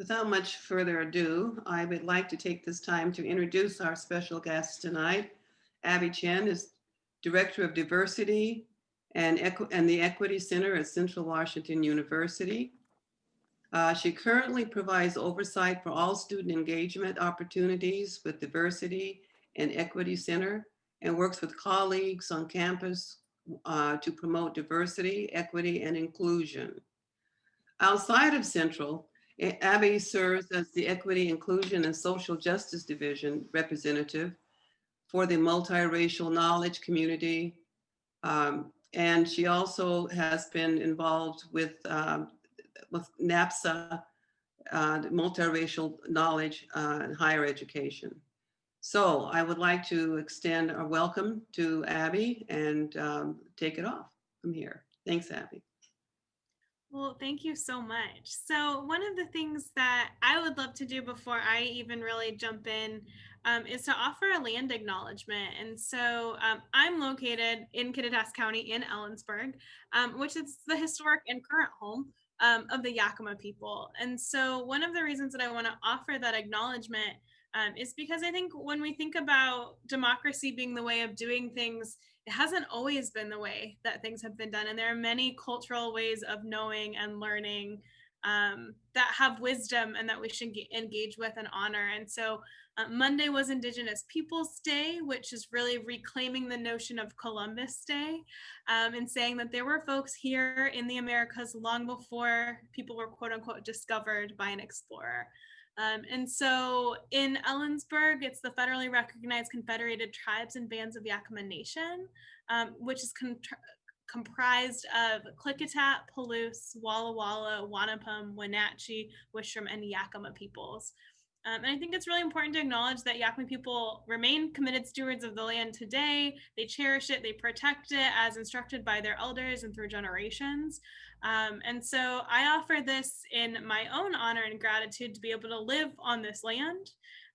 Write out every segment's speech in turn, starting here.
Without much further ado, I would like to take this time to introduce our special guest tonight. Abby Chien is Director of Diversity and the Equity Center at Central Washington University. She currently provides oversight for all student engagement opportunities with Diversity and Equity Center and works with colleagues on campus to promote diversity, equity, and inclusion. Outside of Central, Abby serves as the Equity, Inclusion, and Social Justice Division representative for the multiracial knowledge community. And she also has been involved with NAPSA, multiracial knowledge in higher education. So I would like to extend a welcome to Abby and take it off from here. Thanks, Abby. Well, thank you so much. So one of the things that I would love to do before I even really jump in is to offer a land acknowledgement. And so I'm located in Kittitas County in Ellensburg, which is the historic and current home of the Yakima people. And so one of the reasons that I want to offer that acknowledgement is because I think when we think about democracy being the way of doing things, it hasn't always been the way that things have been done. And there are many cultural ways of knowing and learning that have wisdom and that we should engage with and honor. And so Monday was Indigenous Peoples Day, which is really reclaiming the notion of Columbus Day and saying that there were folks here in the Americas long before people were quote unquote discovered by an explorer. And so in Ellensburg, it's the federally recognized Confederated Tribes and Bands of Yakima Nation, which is comprised of Klickitat, Palouse, Walla Walla, Wanapum, Wenatchee, Wishram, and Yakima peoples. And I think it's really important to acknowledge that Yakima people remain committed stewards of the land today. They cherish it, they protect it as instructed by their elders and through generations. And so I offer this in my own honor and gratitude to be able to live on this land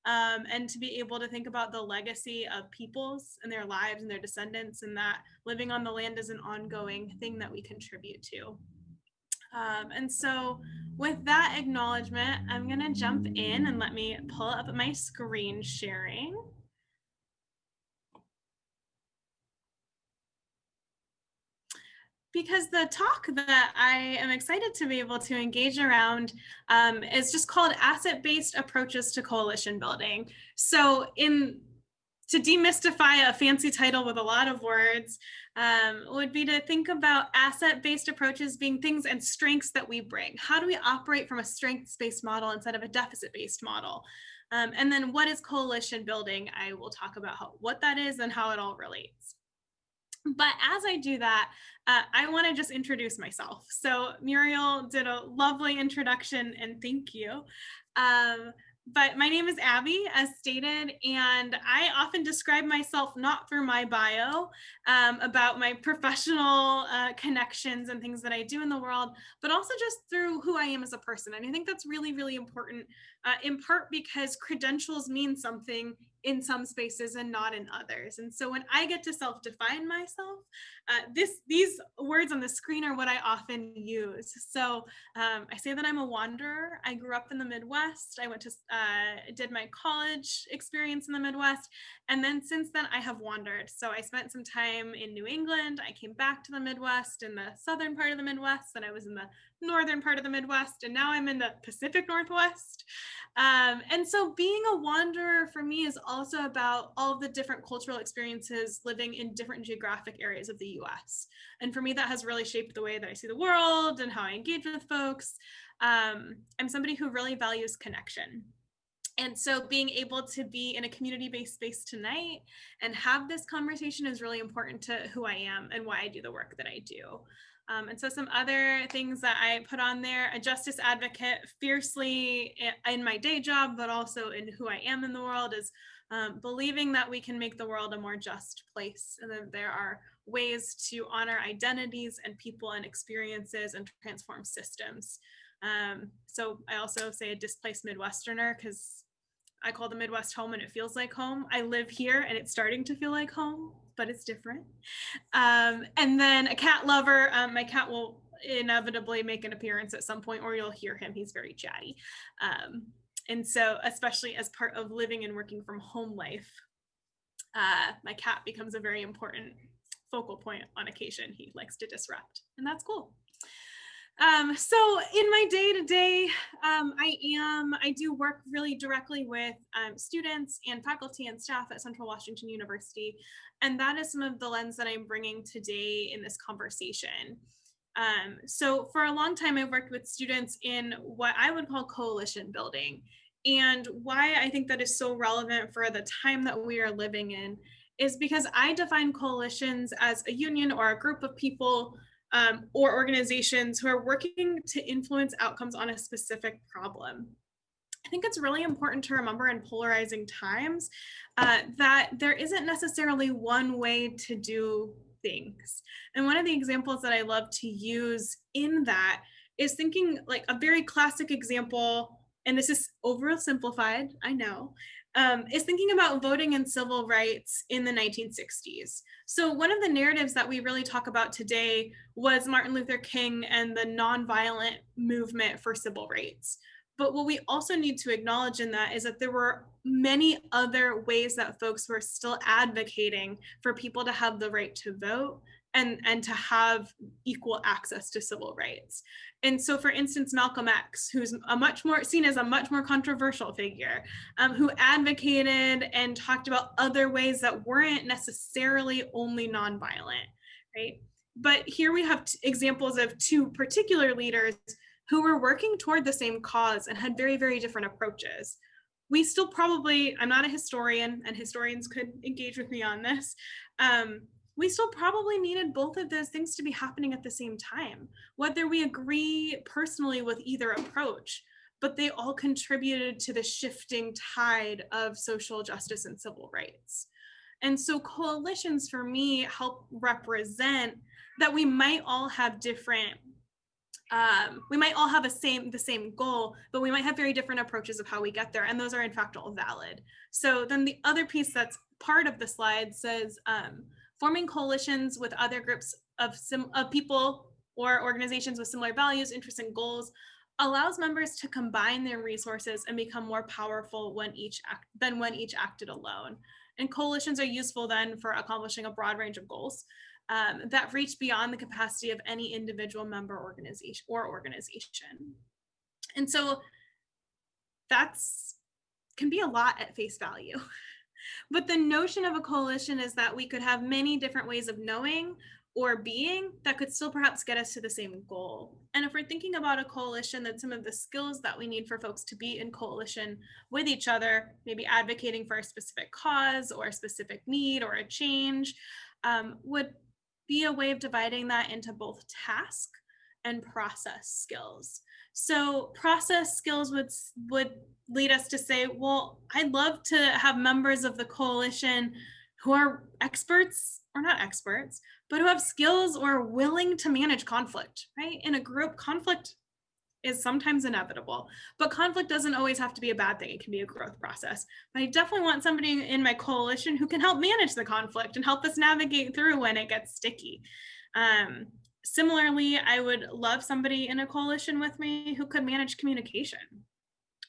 and to be able to think about the legacy of peoples and their lives and their descendants, and that living on the land is an ongoing thing that we contribute to. And so with that acknowledgement, I'm going to jump in and let me pull up my screen sharing. Because the talk that I am excited to be able to engage around is just called Asset-Based Approaches to Coalition Building. So to demystify a fancy title with a lot of words would be to think about asset-based approaches being things and strengths that we bring. How do we operate from a strengths-based model instead of a deficit-based model? And then what is coalition building? I will talk about what that is and how it all relates. But as I do that, I want to just introduce myself. So Muriel did a lovely introduction, and thank you. But my name is Abby, as stated, and I often describe myself not through my bio about my professional connections and things that I do in the world, but also just through who I am as a person. And I think that's really, really important, in part because credentials mean something in some spaces and not in others. And so when I get to self-define myself, these words on the screen are what I often use. So I say that I'm a wanderer. I grew up in the Midwest. I did my college experience in the Midwest. And then since then I have wandered. So I spent some time in New England. I came back to the Midwest, in the southern part of the Midwest. Then I was in the northern part of the Midwest, and now I'm in the Pacific Northwest. And so being a wanderer for me is also about all of the different cultural experiences living in different geographic areas of the US. And for me, that has really shaped the way that I see the world and how I engage with folks. I'm somebody who really values connection. And so being able to be in a community-based space tonight and have this conversation is really important to who I am and why I do the work that I do. And so some other things that I put on there: a justice advocate fiercely in my day job, but also in who I am in the world, is believing that we can make the world a more just place, and that there are ways to honor identities and people and experiences and transform systems. So I also say a displaced Midwesterner, because I call the Midwest home and it feels like home. I live here and it's starting to feel like home, but it's different. And then a cat lover. My cat will inevitably make an appearance at some point, or you'll hear him. He's very chatty. And so, especially as part of living and working from home life, my cat becomes a very important focal point on occasion. He likes to disrupt, and that's cool. So in my day-to-day, I do work really directly with students and faculty and staff at Central Washington University. And that is some of the lens that I'm bringing today in this conversation. So for a long time, I've worked with students in what I would call coalition building. And why I think that is so relevant for the time that we are living in is because I define coalitions as a union or a group of people or organizations who are working to influence outcomes on a specific problem. I think it's really important to remember in polarizing times that there isn't necessarily one way to do things. And one of the examples that I love to use in that is thinking like a very classic example, and this is oversimplified, I know, is thinking about voting and civil rights in the 1960s. So one of the narratives that we really talk about today was Martin Luther King and the nonviolent movement for civil rights. But what we also need to acknowledge in that is that there were many other ways that folks were still advocating for people to have the right to vote and to have equal access to civil rights. And so, for instance, Malcolm X, who's seen as a much more controversial figure, who advocated and talked about other ways that weren't necessarily only nonviolent, right? But here we have examples of two particular leaders who were working toward the same cause and had very, very different approaches. We still probably, I'm not a historian, and historians could engage with me on this, we still probably needed both of those things to be happening at the same time, whether we agree personally with either approach, but they all contributed to the shifting tide of social justice and civil rights. And so coalitions for me help represent that we might all have different, we might all have the same goal, but we might have very different approaches of how we get there. And those are in fact all valid. So then the other piece that's part of the slide says, forming coalitions with other groups of people or organizations with similar values, interests, and goals allows members to combine their resources and become more powerful when each acted alone. And coalitions are useful then for accomplishing a broad range of goals that reach beyond the capacity of any individual member organization. And so can be a lot at face value. But the notion of a coalition is that we could have many different ways of knowing or being that could still perhaps get us to the same goal. And if we're thinking about a coalition, then some of the skills that we need for folks to be in coalition with each other, maybe advocating for a specific cause or a specific need or a change, would be a way of dividing that into both task and process skills. So process skills would lead us to say, well, I'd love to have members of the coalition who are experts, or not experts, but who have skills or are willing to manage conflict, right? In a group, conflict is sometimes inevitable, but conflict doesn't always have to be a bad thing. It can be a growth process. But I definitely want somebody in my coalition who can help manage the conflict and help us navigate through when it gets sticky. Similarly, I would love somebody in a coalition with me who could manage communication.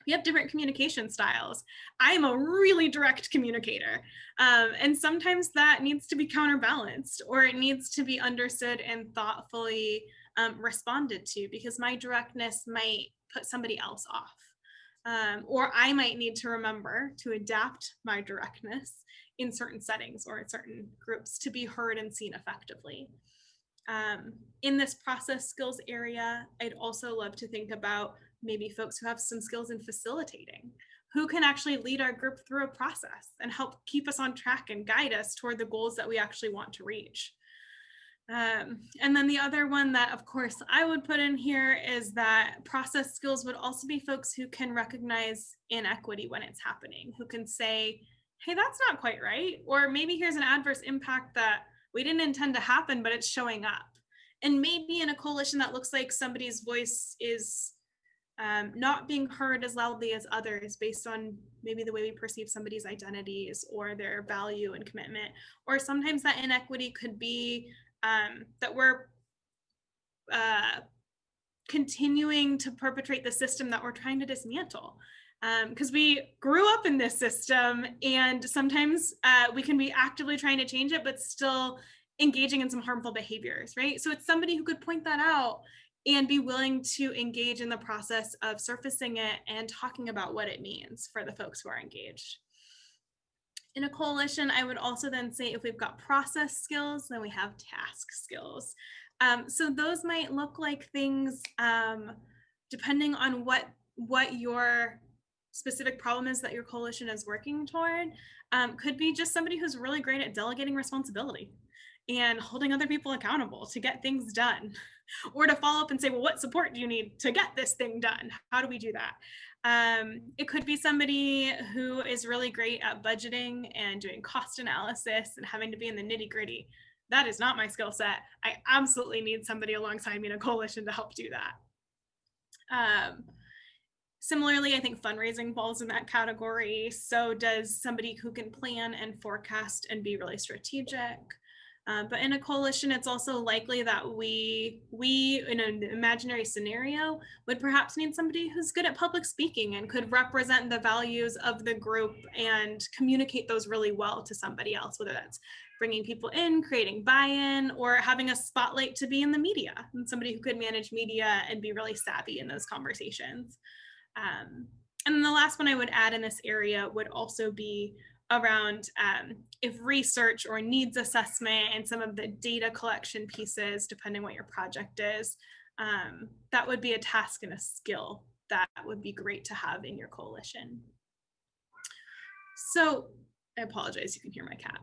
We have different communication styles. I'm a really direct communicator. And sometimes that needs to be counterbalanced, or it needs to be understood and thoughtfully responded to, because my directness might put somebody else off. Or I might need to remember to adapt my directness in certain settings or in certain groups to be heard and seen effectively. In this process skills area, I'd also love to think about maybe folks who have some skills in facilitating, who can actually lead our group through a process and help keep us on track and guide us toward the goals that we actually want to reach. And then the other one that, of course, I would put in here is that process skills would also be folks who can recognize inequity when it's happening, who can say, hey, that's not quite right. Or maybe here's an adverse impact that we didn't intend to happen, but it's showing up. And maybe in a coalition that looks like somebody's voice is not being heard as loudly as others based on maybe the way we perceive somebody's identities or their value and commitment. Or sometimes that inequity could be that we're continuing to perpetrate the system that we're trying to dismantle. Because we grew up in this system, and sometimes we can be actively trying to change it, but still engaging in some harmful behaviors, right? So it's somebody who could point that out and be willing to engage in the process of surfacing it and talking about what it means for the folks who are engaged. In a coalition, I would also then say if we've got process skills, then we have task skills. So those might look like things depending on what your specific problem is that your coalition is working toward. Could be just somebody who's really great at delegating responsibility and holding other people accountable to get things done, or to follow up and say, well, what support do you need to get this thing done? How do we do that? It could be somebody who is really great at budgeting and doing cost analysis and having to be in the nitty gritty. That is not my skill set. I absolutely need somebody alongside me in a coalition to help do that. Similarly, I think fundraising falls in that category. So does somebody who can plan and forecast and be really strategic. But in a coalition, it's also likely that we in an imaginary scenario would perhaps need somebody who's good at public speaking and could represent the values of the group and communicate those really well to somebody else, whether that's bringing people in, creating buy-in, or having a spotlight to be in the media, and somebody who could manage media and be really savvy in those conversations. And then the last one I would add in this area would also be around if research or needs assessment and some of the data collection pieces, depending what your project is, that would be a task and a skill that would be great to have in your coalition. So I apologize, you can hear my cat.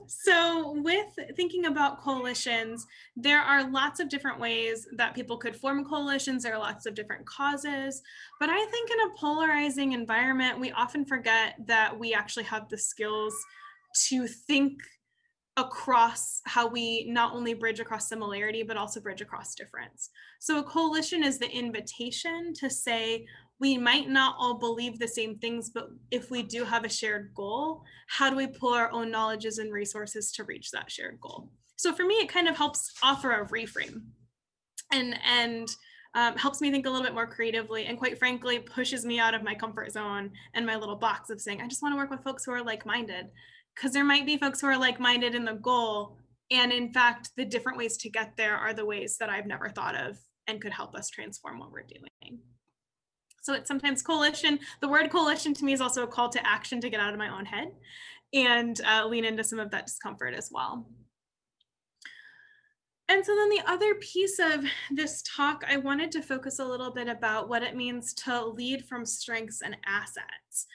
So with thinking about coalitions, there are lots of different ways that people could form coalitions. There are lots of different causes, but I think in a polarizing environment, we often forget that we actually have the skills to think across how we not only bridge across similarity, but also bridge across difference. So a coalition is the invitation to say, we might not all believe the same things, but if we do have a shared goal, how do we pull our own knowledges and resources to reach that shared goal? So for me, it kind of helps offer a reframe and helps me think a little bit more creatively, and quite frankly, pushes me out of my comfort zone and my little box of saying, I just want to work with folks who are like-minded, because there might be folks who are like-minded in the goal. And in fact, the different ways to get there are the ways that I've never thought of and could help us transform what we're doing. So it's sometimes coalition. The word coalition to me is also a call to action to get out of my own head and lean into some of that discomfort as well. And so then the other piece of this talk, I wanted to focus a little bit about what it means to lead from strengths and assets.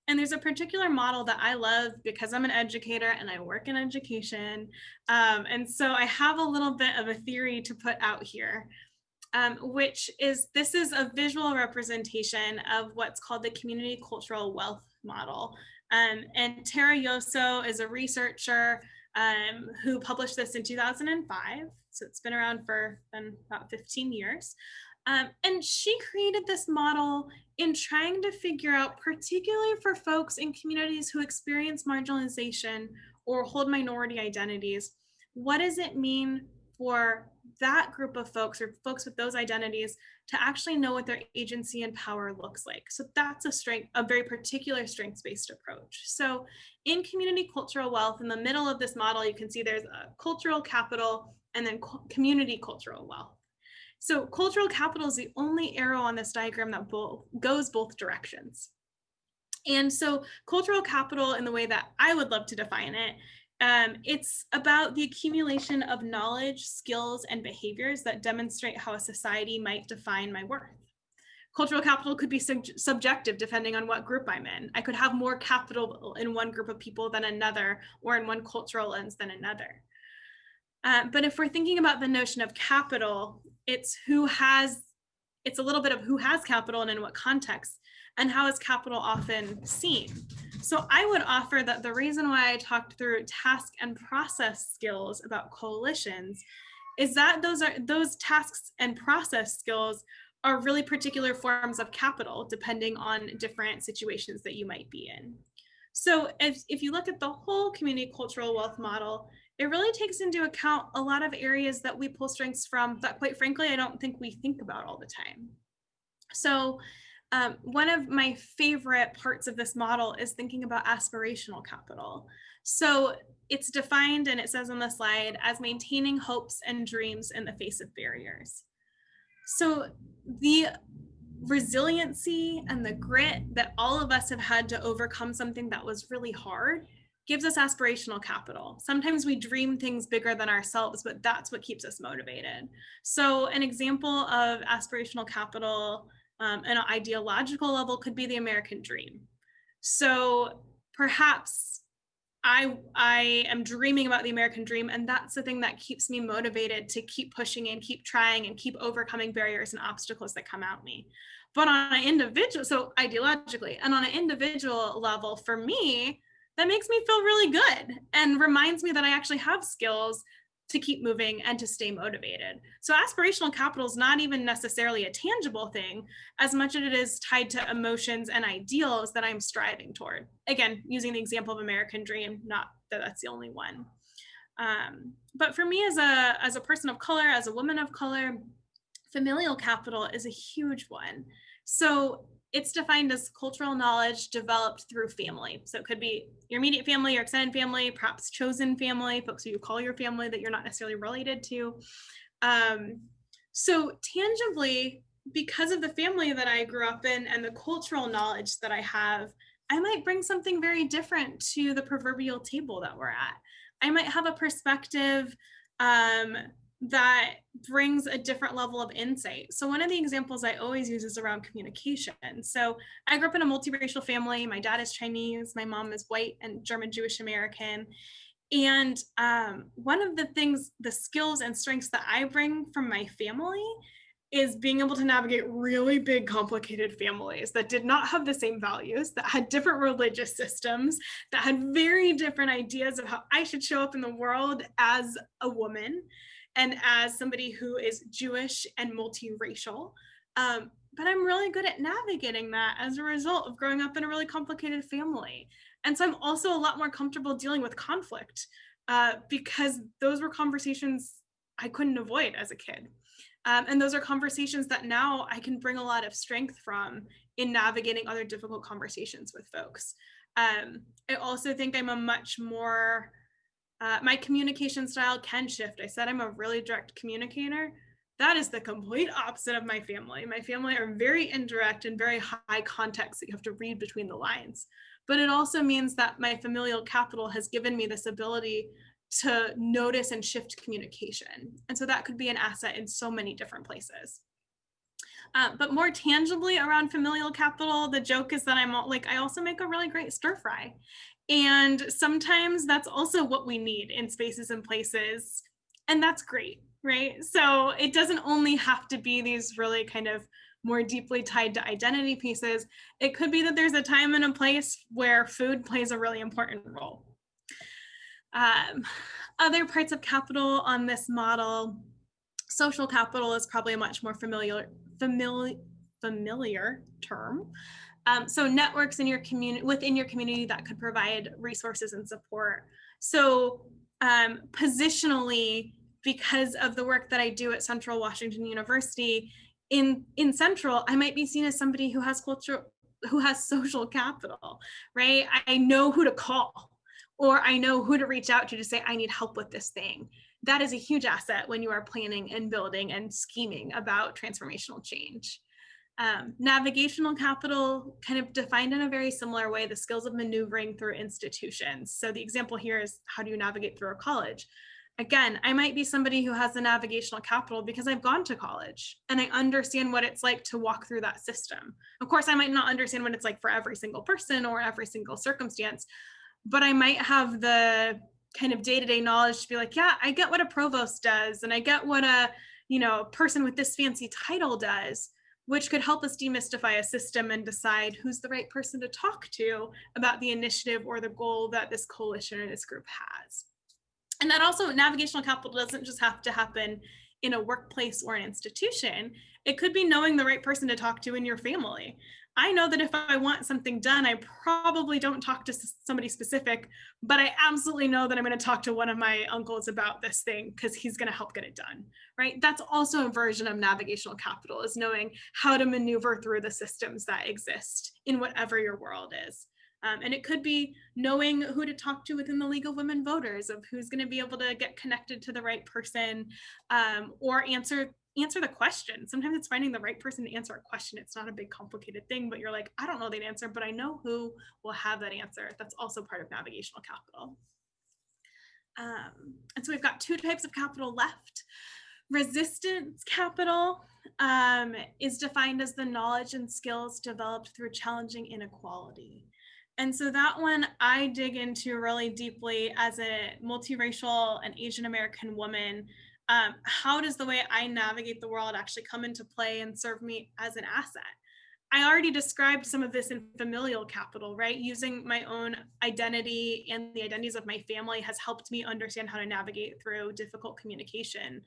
And there's a particular model that I love because I'm an educator and I work in education. And so I have a little bit of a theory to put out here. Which is, this is a visual representation of what's called the community cultural wealth model. And Tara Yoso is a researcher who published this in 2005. So it's been around for about 15 years. And she created this model in trying to figure out, particularly for folks in communities who experience marginalization or hold minority identities, what does it mean for that group of folks or folks with those identities to actually know what their agency and power looks like. So that's a very particular strengths-based approach. So in community cultural wealth, in the middle of this model, you can see there's a cultural capital and then community cultural wealth. So cultural capital is the only arrow on this diagram that goes both directions. And so cultural capital, in the way that I would love to define it, it's about the accumulation of knowledge, skills, and behaviors that demonstrate how a society might define my worth. Cultural capital could be subjective depending on what group I'm in. I could have more capital in one group of people than another, or in one cultural lens than another. But if we're thinking about the notion of capital, it's a little bit of who has capital and in what context, and how is capital often seen. So I would offer that the reason why I talked through task and process skills about coalitions is that those tasks and process skills are really particular forms of capital depending on different situations that you might be in. So if you look at the whole community cultural wealth model, it really takes into account a lot of areas that we pull strengths from that, quite frankly, I don't think we think about all the time. So one of my favorite parts of this model is thinking about aspirational capital. So it's defined, and it says on the slide, as maintaining hopes and dreams in the face of barriers. So the resiliency and the grit that all of us have had to overcome something that was really hard gives us aspirational capital. Sometimes we dream things bigger than ourselves, but that's what keeps us motivated. So an example of aspirational capital on an ideological level could be the American dream. So perhaps I am dreaming about the American dream, and that's the thing that keeps me motivated to keep pushing and keep trying and keep overcoming barriers and obstacles that come at me. But on an individual, so ideologically, and on an individual level, for me, that makes me feel really good and reminds me that I actually have skills to keep moving and to stay motivated. So aspirational capital is not even necessarily a tangible thing as much as it is tied to emotions and ideals that I'm striving toward. Again, using the example of American Dream, not that that's the only one. But for me as a person of color, as a woman of color, familial capital is a huge one. So it's defined as cultural knowledge developed through family. So it could be your immediate family, your extended family, perhaps chosen family, folks who you call your family that you're not necessarily related to. So tangibly, because of the family that I grew up in and the cultural knowledge that I have, I might bring something very different to the proverbial table that we're at. I might have a perspective that brings a different level of insight. So one of the examples I always use is around communication. So I grew up in a multiracial family. My dad is Chinese, my mom is white and German Jewish American. And one of the things, the skills and strengths that I bring from my family is being able to navigate really big, complicated families that did not have the same values, that had different religious systems, that had very different ideas of how I should show up in the world as a woman and as somebody who is Jewish and multiracial. But I'm really good at navigating that as a result of growing up in a really complicated family. And so I'm also a lot more comfortable dealing with conflict because those were conversations I couldn't avoid as a kid. And those are conversations that now I can bring a lot of strength from in navigating other difficult conversations with folks. I also think I'm a much more, my communication style can shift. I said I'm a really direct communicator. That is the complete opposite of my family. My family are very indirect and very high context that you have to read between the lines. But it also means that my familial capital has given me this ability to notice and shift communication. And so that could be an asset in so many different places. But more tangibly around familial capital, the joke is that I also make a really great stir fry. And sometimes that's also what we need in spaces and places. And that's great, right? So it doesn't only have to be these really kind of more deeply tied to identity pieces. It could be that there's a time and a place where food plays a really important role. Other parts of capital on this model, social capital is probably a much more familiar term. So networks in your community, within your community that could provide resources and support. So positionally, because of the work that I do at Central Washington University, in Central, I might be seen as somebody who has social capital, right? I know who to call, or I know who to reach out to say, I need help with this thing. That is a huge asset when you are planning and building and scheming about transformational change. Navigational capital, kind of defined in a very similar way, the skills of maneuvering through institutions. So the example here is, how do you navigate through a college? Again, I might be somebody who has the navigational capital because I've gone to college and I understand what it's like to walk through that system. Of course, I might not understand what it's like for every single person or every single circumstance, but I might have the kind of day-to-day knowledge to be like, yeah, I get what a provost does, and I get what a person with this fancy title does, which could help us demystify a system and decide who's the right person to talk to about the initiative or the goal that this coalition or this group has. And that also, navigational capital doesn't just have to happen in a workplace or an institution. It could be knowing the right person to talk to in your family. I know that if I want something done, I probably don't talk to somebody specific, but I absolutely know that I'm going to talk to one of my uncles about this thing because he's going to help get it done, right? That's also a version of navigational capital, is knowing how to maneuver through the systems that exist in whatever your world is. And it could be knowing who to talk to within the League of Women Voters, of who's going to be able to get connected to the right person, or answer the question. Sometimes it's finding the right person to answer a question. It's not a big complicated thing, but you're like, I don't know that answer, but I know who will have that answer. That's also part of navigational capital. And so we've got two types of capital left. Resistance capital is defined as the knowledge and skills developed through challenging inequality. And so that one I dig into really deeply as a multiracial and Asian American woman. How does the way I navigate the world actually come into play and serve me as an asset? I already described some of this in familial capital, right? Using my own identity and the identities of my family has helped me understand how to navigate through difficult communication.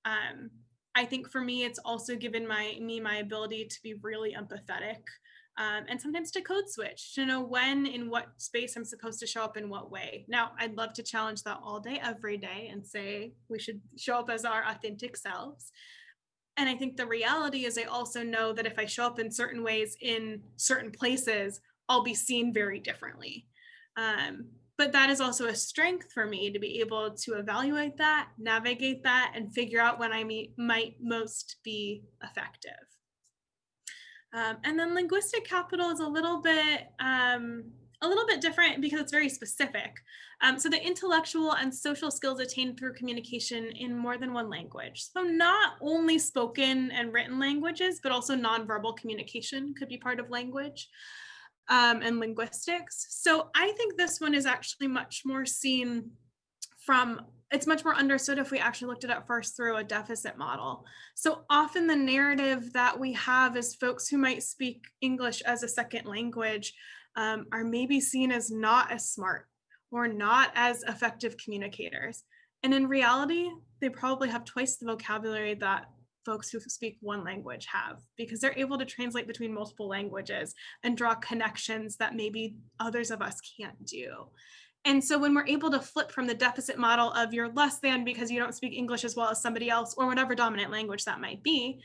I think for me, it's also given me my ability to be really empathetic, and sometimes to code switch, to know when, in what space I'm supposed to show up in what way. Now, I'd love to challenge that all day, every day, and say we should show up as our authentic selves. And I think the reality is I also know that if I show up in certain ways in certain places, I'll be seen very differently. But that is also a strength for me to be able to evaluate that, navigate that, and figure out when I might most be effective. And then linguistic capital is a little bit different because it's very specific. So the intellectual and social skills attained through communication in more than one language. So not only spoken and written languages, but also nonverbal communication could be part of language and linguistics. So I think this one is actually much more seen it's much more understood if we actually looked at it first through a deficit model. So often the narrative that we have is folks who might speak English as a second language are maybe seen as not as smart or not as effective communicators. And in reality, they probably have twice the vocabulary that folks who speak one language have, because they're able to translate between multiple languages and draw connections that maybe others of us can't do. And so when we're able to flip from the deficit model of you're less than because you don't speak English as well as somebody else, or whatever dominant language that might be,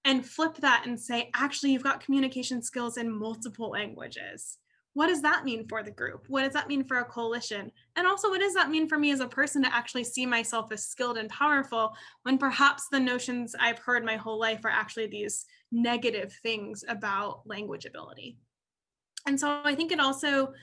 and flip that and say, actually, you've got communication skills in multiple languages. What does that mean for the group? What does that mean for a coalition? And also, what does that mean for me as a person to actually see myself as skilled and powerful when perhaps the notions I've heard my whole life are actually these negative things about language ability? And so I think it also,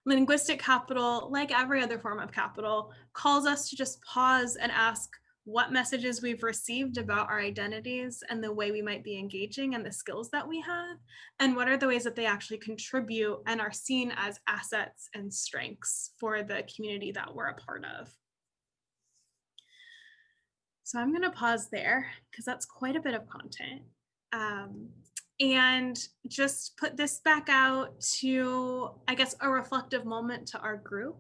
linguistic capital, like every other form of capital, calls us to just pause and ask what messages we've received about our identities and the way we might be engaging and the skills that we have, and what are the ways that they actually contribute and are seen as assets and strengths for the community that we're a part of. So I'm going to pause there because that's quite a bit of content. And just put this back out to, I guess, a reflective moment to our group,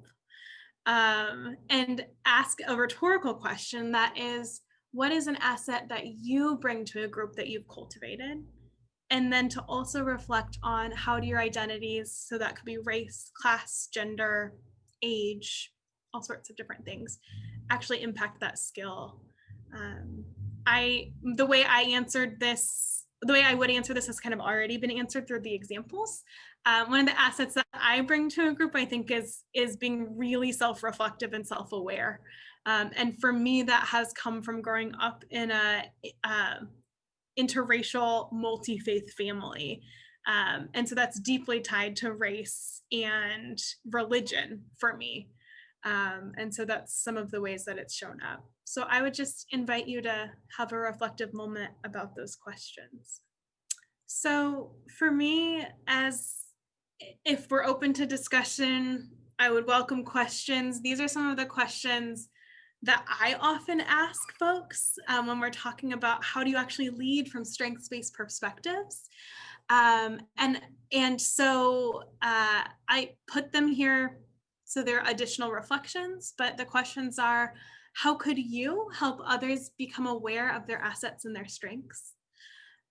and ask a rhetorical question that is, what is an asset that you bring to a group that you've cultivated? And then to also reflect on how do your identities, so that could be race, class, gender, age, all sorts of different things, actually impact that skill. The way I would answer this has kind of already been answered through the examples. One of the assets that I bring to a group, I think, is being really self-reflective and self-aware. And for me, that has come from growing up in a interracial, multi-faith family. And so that's deeply tied to race and religion for me. And so that's some of the ways that it's shown up. So I would just invite you to have a reflective moment about those questions. So for me, if we're open to discussion, I would welcome questions. These are some of the questions that I often ask folks when we're talking about how do you actually lead from strengths-based perspectives. And so I put them here so they're additional reflections, but the questions are, how could you help others become aware of their assets and their strengths?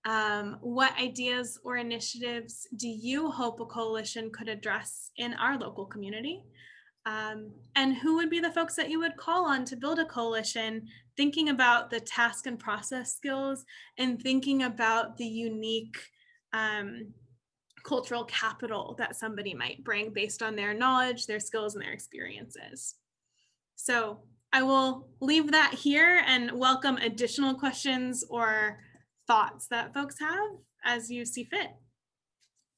What ideas or initiatives do you hope a coalition could address in our local community? And who would be the folks that you would call on to build a coalition, thinking about the task and process skills and thinking about the unique cultural capital that somebody might bring based on their knowledge, their skills, and their experiences. So I will leave that here and welcome additional questions or thoughts that folks have as you see fit.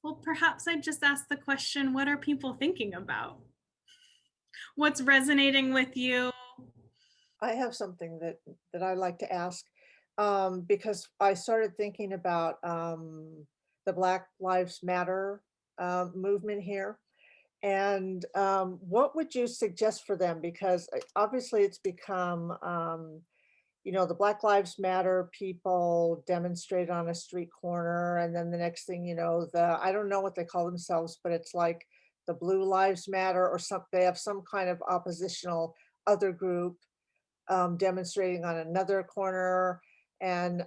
Well, perhaps I'd just ask the question, what are people thinking about? What's resonating with you? I have something that I like to ask, because I started thinking about the Black Lives Matter movement here. And what would you suggest for them? Because obviously it's become, the Black Lives Matter people demonstrate on a street corner, and then the next thing you know, I don't know what they call themselves, but it's like the Blue Lives Matter or something. They have some kind of oppositional other group demonstrating on another corner. And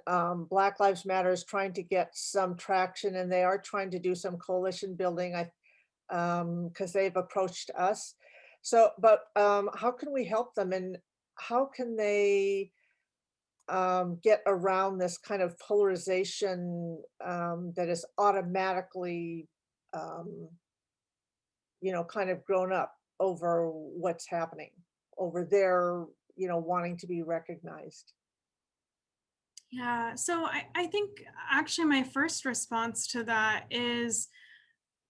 Black Lives Matter is trying to get some traction, and they are trying to do some coalition building. Because they've approached us. So, but how can we help them, and how can they get around this kind of polarization that is automatically, kind of grown up over what's happening, over their, wanting to be recognized? Yeah, so I think actually my first response to that is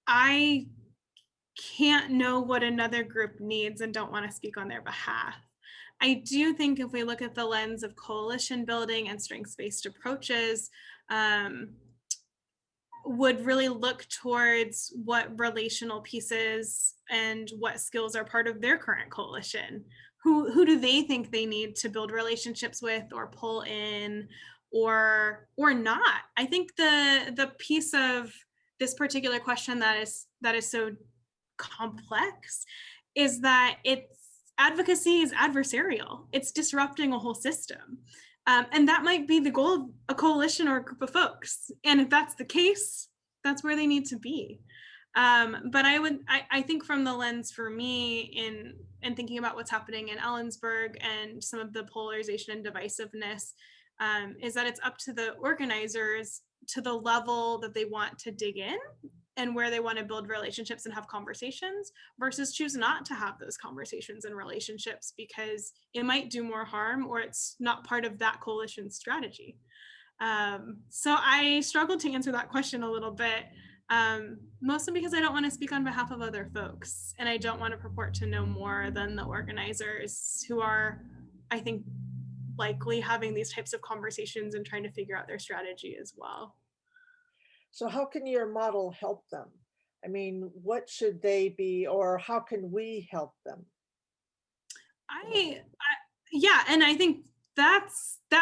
I can't know what another group needs and don't want to speak on their behalf. I do think if we look at the lens of coalition building and strengths-based approaches, would really look towards what relational pieces and what skills are part of their current coalition. Who do they think they need to build relationships with or pull in or not? I think the piece of this particular question that is so complex is that it's advocacy is adversarial. It's disrupting a whole system. And that might be the goal of a coalition or a group of folks. And if that's the case, that's where they need to be. But I think from the lens for me in thinking about what's happening in Ellensburg and some of the polarization and divisiveness, is that it's up to the organizers to the level that they want to dig in and where they want to build relationships and have conversations versus choose not to have those conversations and relationships because it might do more harm or it's not part of that coalition strategy. So I struggled to answer that question a little bit, mostly because I don't want to speak on behalf of other folks and I don't want to purport to know more than the organizers who are, I think, likely having these types of conversations and trying to figure out their strategy as well. So how can your model help them? I mean, what should they be, or how can we help them? Yeah, and I think that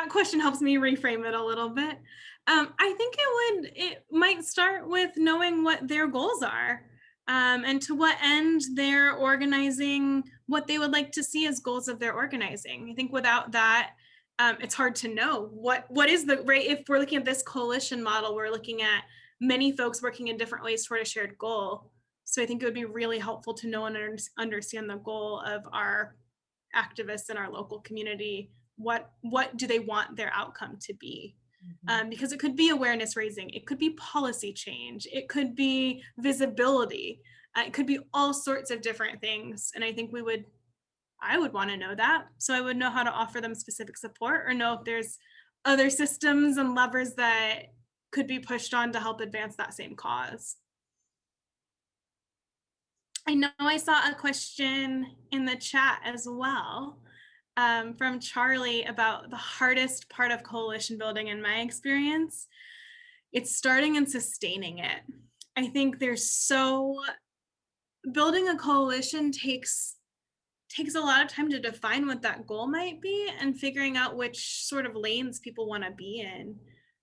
question helps me reframe it a little bit. I think it might start with knowing what their goals are, and to what end they're organizing, what they would like to see as goals of their organizing. I think without that, it's hard to know what is the right. If we're looking at this coalition model, we're looking at many folks working in different ways toward a shared goal. So I think it would be really helpful to know and understand the goal of our activists in our local community. What do they want their outcome to be? Because it could be awareness raising, it could be policy change, it could be visibility, it could be all sorts of different things. And I think I would want to know that, so I would know how to offer them specific support or know if there's other systems and levers that could be pushed on to help advance that same cause. I know I saw a question in the chat as well, from Charlie about the hardest part of coalition building in my experience. It's starting and sustaining it. I think building a coalition takes a lot of time to define what that goal might be and figuring out which sort of lanes people want to be in.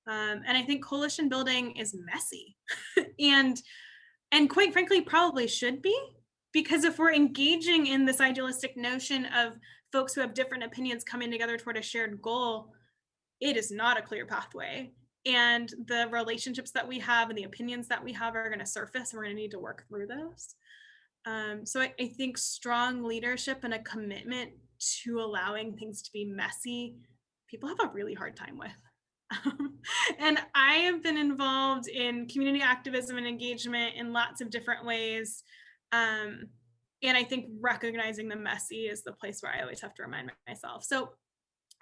And I think coalition building is messy and quite frankly, probably should be, because if we're engaging in this idealistic notion of folks who have different opinions coming together toward a shared goal, it is not a clear pathway. and the relationships that we have and the opinions that we have are going to surface, and we're going to need to work through those. So I think strong leadership and a commitment to allowing things to be messy, people have a really hard time with. And I have been involved in community activism and engagement in lots of different ways. And I think recognizing the messy is the place where I always have to remind myself. So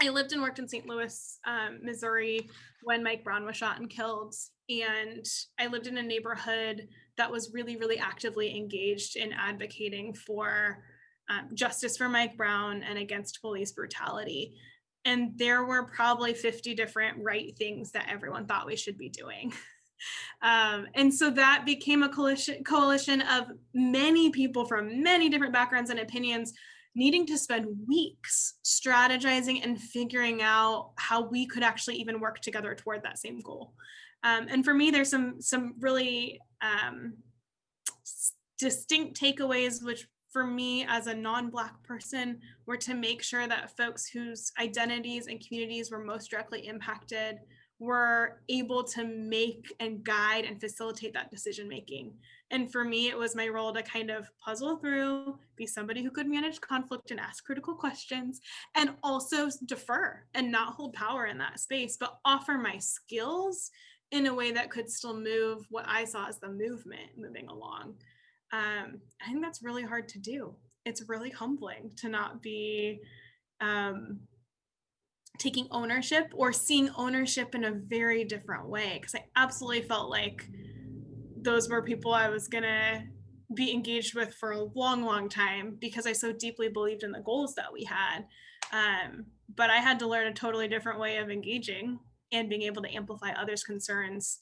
I lived and worked in St. Louis, Missouri when Mike Brown was shot and killed. And I lived in a neighborhood that was really, really actively engaged in advocating for justice for Mike Brown and against police brutality. And there were probably 50 different right things that everyone thought we should be doing. And so that became a coalition of many people from many different backgrounds and opinions needing to spend weeks strategizing and figuring out how we could actually even work together toward that same goal. And for me, there's some really distinct takeaways, which for me as a non-Black person were to make sure that folks whose identities and communities were most directly impacted were able to make and guide and facilitate that decision making. And for me, it was my role to kind of puzzle through, be somebody who could manage conflict and ask critical questions, and also defer and not hold power in that space, but offer my skills in a way that could still move what I saw as the movement moving along. I think that's really hard to do. It's really humbling to not be taking ownership or seeing ownership in a very different way, because I absolutely felt like those were people I was gonna be engaged with for a long, long time because I so deeply believed in the goals that we had. But I had to learn a totally different way of engaging and being able to amplify others' concerns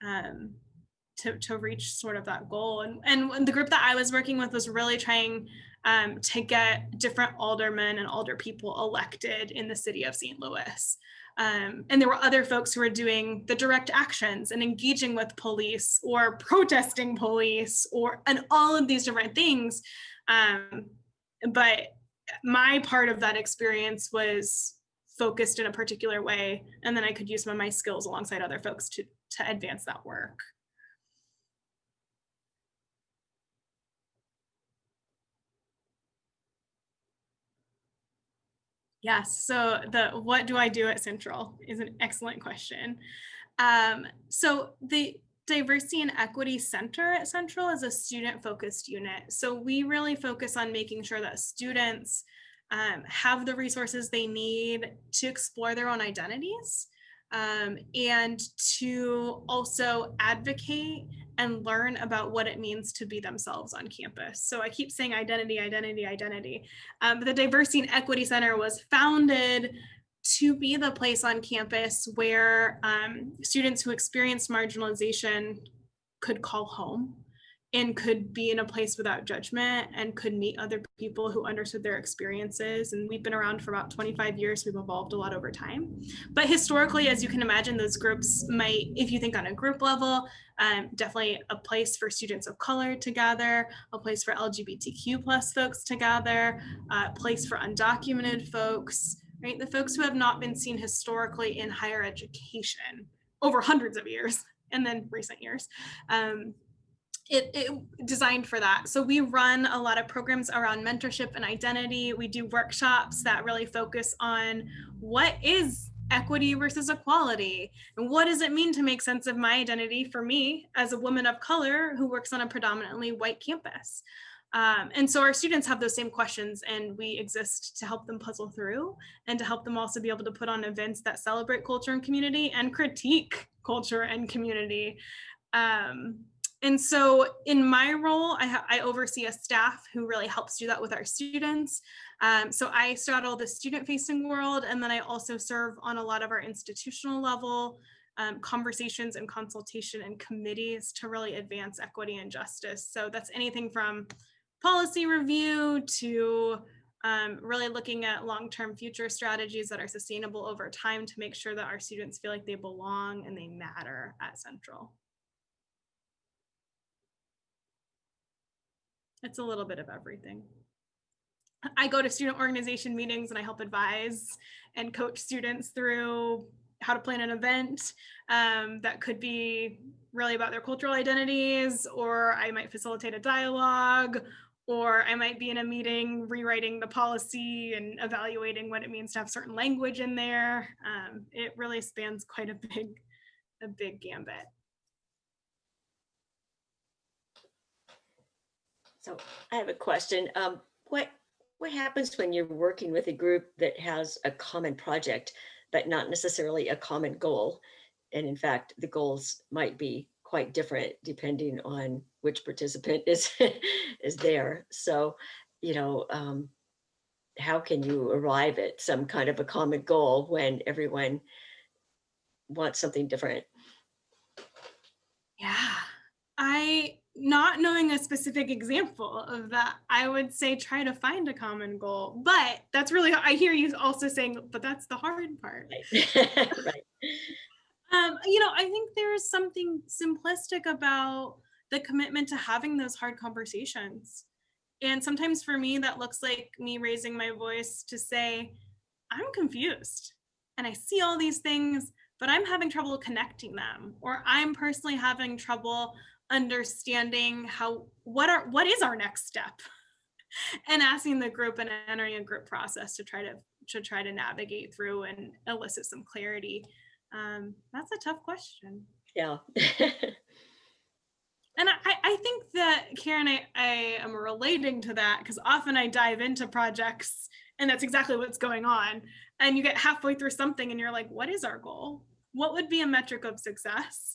to reach sort of that goal. And the group that I was working with was really trying to get different aldermen and alder people elected in the city of St. Louis. And there were other folks who were doing the direct actions and engaging with police or protesting police and all of these different things. But my part of that experience was focused in a particular way. And then I could use some of my skills alongside other folks to advance that work. Yes, so what do I do at Central is an excellent question. So the Diversity and Equity Center at Central is a student-focused unit. So we really focus on making sure that students have the resources they need to explore their own identities and to also advocate and learn about what it means to be themselves on campus. So I keep saying identity, identity, identity. But the Diversity and Equity Center was founded to be the place on campus where students who experienced marginalization could call home and could be in a place without judgment and could meet other people who understood their experiences. And we've been around for about 25 years. We've evolved a lot over time. But historically, as you can imagine, those groups might, if you think on a group level, definitely a place for students of color to gather, a place for LGBTQ plus folks to gather, a place for undocumented folks, right? The folks who have not been seen historically in higher education over hundreds of years and then recent years. It designed for that. So we run a lot of programs around mentorship and identity. We do workshops that really focus on what is equity versus equality, and what does it mean to make sense of my identity for me as a woman of color who works on a predominantly white campus. And so our students have those same questions, and we exist to help them puzzle through and to help them also be able to put on events that celebrate culture and community and critique culture and community. And so in my role, I oversee a staff who really helps do that with our students. So I straddle the student-facing world, and then I also serve on a lot of our institutional level conversations and consultation and committees to really advance equity and justice. So that's anything from policy review to really looking at long-term future strategies that are sustainable over time to make sure that our students feel like they belong and they matter at Central. It's a little bit of everything. I go to student organization meetings and I help advise and coach students through how to plan an event that could be really about their cultural identities, or I might facilitate a dialogue, or I might be in a meeting rewriting the policy and evaluating what it means to have certain language in there. It really spans quite a big gambit. So I have a question. What happens when you're working with a group that has a common project, but not necessarily a common goal? And in fact, the goals might be quite different depending on which participant is is there. So, you know, how can you arrive at some kind of a common goal when everyone wants something different? Yeah, not knowing a specific example of that, I would say try to find a common goal. But that's really, I hear you also saying, but that's the hard part. Right. Right. I think there's something simplistic about the commitment to having those hard conversations. And sometimes for me, that looks like me raising my voice to say, I'm confused and I see all these things, but I'm having trouble connecting them, or I'm personally having trouble understanding what is our next step, and asking the group and entering a group process to try to navigate through and elicit some clarity. That's a tough question. Yeah. And I think that, Karen, I am relating to that because often I dive into projects and that's exactly what's going on. And you get halfway through something and you're like, what is our goal? What would be a metric of success?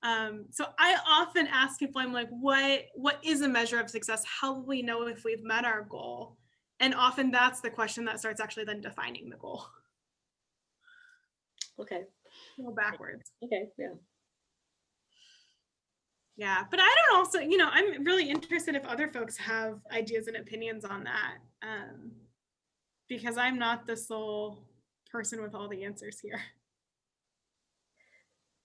So I often ask people, I'm like, what is a measure of success? How will we know if we've met our goal? And often that's the question that starts actually then defining the goal. Okay. Go backwards. Okay. Yeah. Yeah, but I don't also, I'm really interested if other folks have ideas and opinions on that, because I'm not the sole person with all the answers here.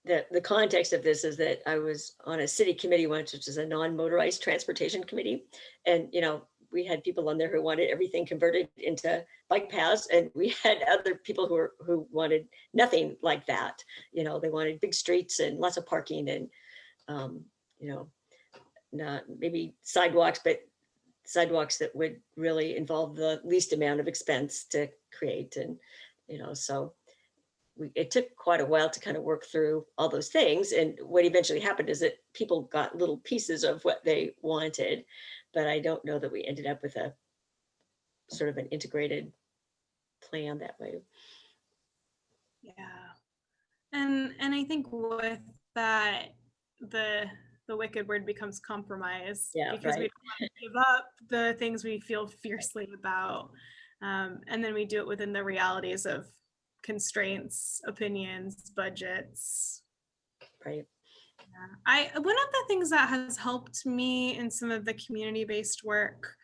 The context of this is that I was on a city committee once, which is a non-motorized transportation committee. And, we had people on there who wanted everything converted into bike paths, and we had other people who wanted nothing like that. They wanted big streets and lots of parking and, not maybe sidewalks, but sidewalks that would really involve the least amount of expense to create. And, so it took quite a while to kind of work through all those things. And what eventually happened is that people got little pieces of what they wanted, but I don't know that we ended up with a sort of an integrated plan that way. Yeah. And I think with that, the wicked word becomes compromise, because we don't want to give up the things we feel fiercely about. And then we do it within the realities of constraints, opinions, budgets. Right. One of the things that has helped me in some of the community-based work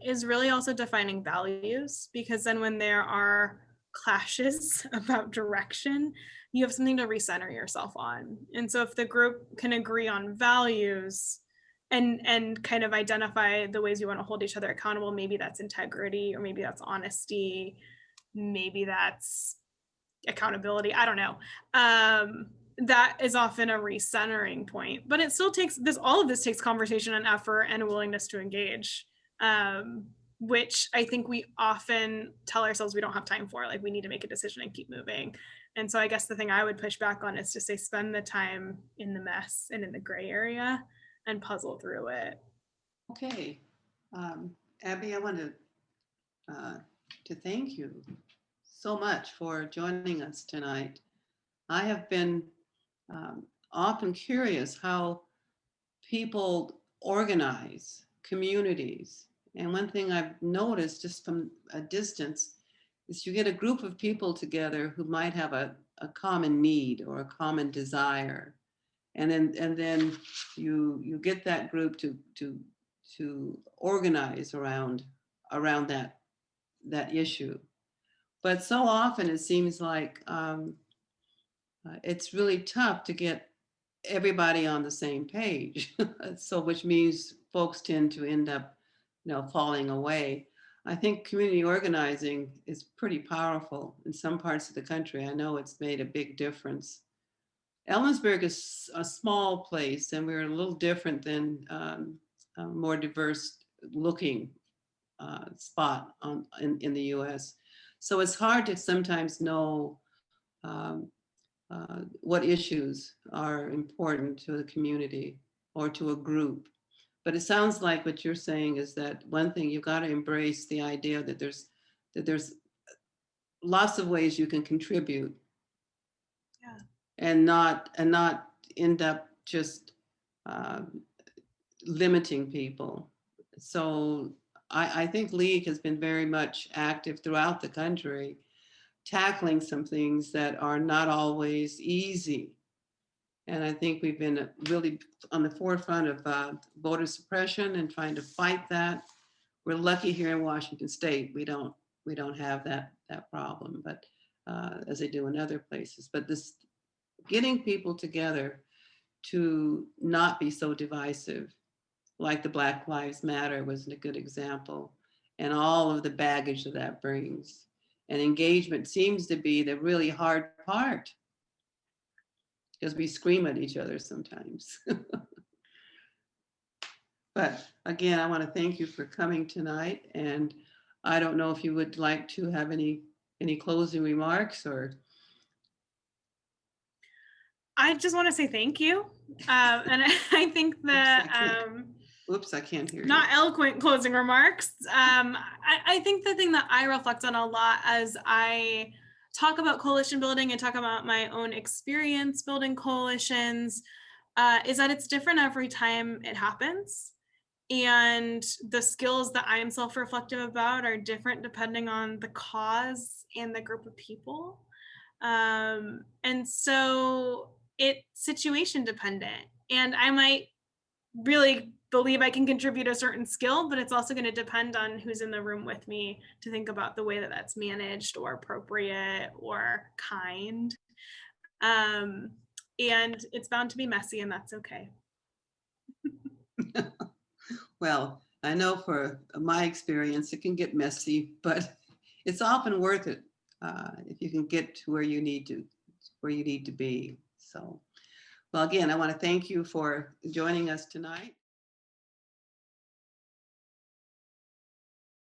is really also defining values, because then when there are clashes about direction, you have something to recenter yourself on. And so if the group can agree on values and kind of identify the ways you want to hold each other accountable, maybe that's integrity, or maybe that's honesty, maybe that's accountability, I don't know. That is often a recentering point, but it still takes all of this takes conversation and effort and a willingness to engage, which I think we often tell ourselves we don't have time for. Like, we need to make a decision and keep moving. And so I guess the thing I would push back on is to say, spend the time in the mess and in the gray area and puzzle through it. Okay. Abby, I want to thank you so much for joining us tonight. I have been often curious how people organize communities. And one thing I've noticed just from a distance is you get a group of people together who might have a common need or a common desire. And then you get that group to organize around that issue. But so often it seems like it's really tough to get everybody on the same page. So which means folks tend to end up, falling away. I think community organizing is pretty powerful in some parts of the country. I know it's made a big difference. Ellensburg is a small place, and we're a little different than a more diverse looking spot in the US. So it's hard to sometimes know what issues are important to the community or to a group. But it sounds like what you're saying is that one thing, you've got to embrace the idea that there's lots of ways you can contribute. Yeah. And not end up just limiting people. So I think League has been very much active throughout the country, tackling some things that are not always easy. And I think we've been really on the forefront of voter suppression and trying to fight that. We're lucky here in Washington State, we don't have that problem, but as they do in other places. But this getting people together to not be so divisive, like the Black Lives Matter was a good example, and all of the baggage that brings. And engagement seems to be the really hard part, because we scream at each other sometimes. But again, I want to thank you for coming tonight. And I don't know if you would like to have any closing remarks or. I just want to say thank you. And I think that Oops, I can't hear you. Not eloquent closing remarks. I think the thing that I reflect on a lot as I talk about coalition building and talk about my own experience building coalitions is that it's different every time it happens. And the skills that I'm self-reflective about are different depending on the cause and the group of people. And so it's situation dependent. And I might really believe I can contribute a certain skill, but it's also going to depend on who's in the room with me to think about the way that that's managed or appropriate or kind. And it's bound to be messy, and that's okay. Well, I know for my experience, it can get messy, but it's often worth it if you can get to where you need to be. So, well, again, I want to thank you for joining us tonight.